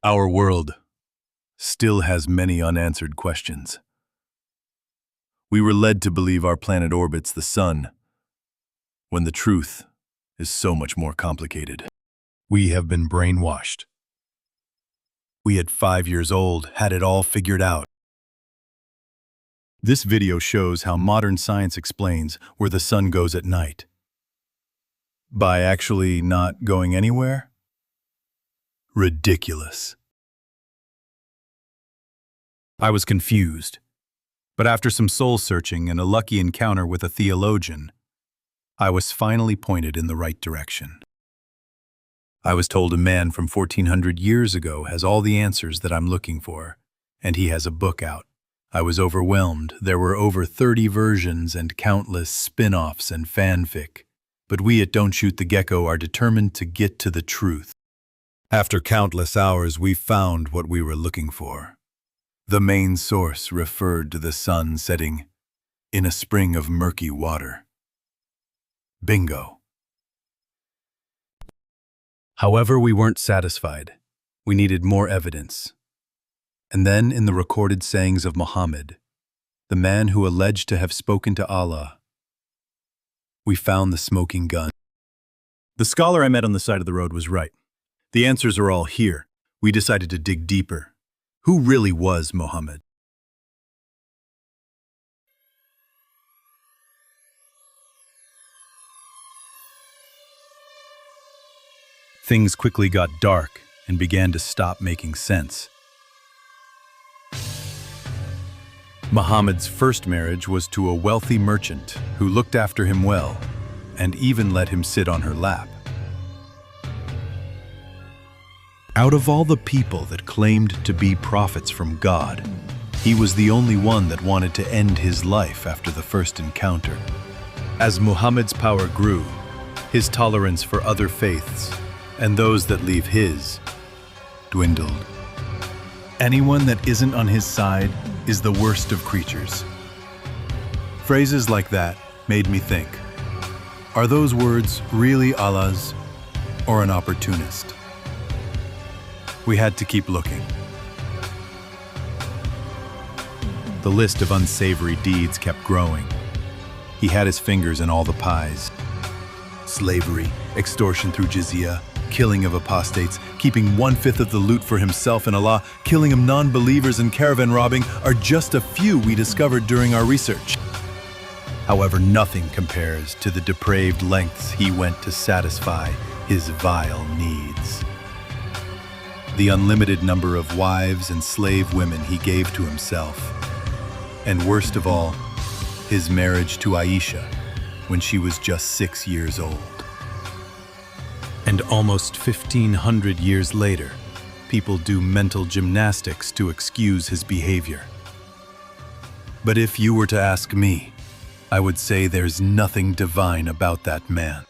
Our world still has many unanswered questions. We were led to believe our planet orbits the sun, when the truth is so much more complicated. We have been brainwashed. We at 5 years old had it all figured out. This video shows how modern science explains where the sun goes at night. By actually not going anywhere? Ridiculous. I was confused, but after some soul-searching and a lucky encounter with a theologian, I was finally pointed in the right direction. I was told a man from 1400 years ago has all the answers that I'm looking for, and he has a book out. I was overwhelmed. There were over 30 versions and countless spin-offs and fanfic. But we at Don't Shoot the Gecko are determined to get to the truth. After countless hours, we found what we were looking for. The main source referred to the sun setting in a spring of murky water. Bingo. However, we weren't satisfied. We needed more evidence. And then, in the recorded sayings of Muhammad, the man who alleged to have spoken to Allah, we found the smoking gun. The scholar I met on the side of the road was right. The answers are all here. We decided to dig deeper. Who really was Muhammad? Things quickly got dark and began to stop making sense. Muhammad's first marriage was to a wealthy merchant who looked after him well and even let him sit on her lap. Out of all the people that claimed to be prophets from God, he was the only one that wanted to end his life after the first encounter. As Muhammad's power grew, his tolerance for other faiths and those that leave his dwindled. Anyone that isn't on his side is the worst of creatures. Phrases like that made me think, are those words really Allah's or an opportunist? We had to keep looking. The list of unsavory deeds kept growing. He had his fingers in all the pies. Slavery, extortion through jizya, killing of apostates, keeping 1/5 of the loot for himself and Allah, killing of non-believers and caravan robbing are just a few we discovered during our research. However, nothing compares to the depraved lengths he went to satisfy his vile needs. The unlimited number of wives and slave women he gave to himself. And worst of all, his marriage to Aisha when she was just 6 years old. And almost 1,500 years later, people do mental gymnastics to excuse his behavior. But if you were to ask me, I would say there's nothing divine about that man.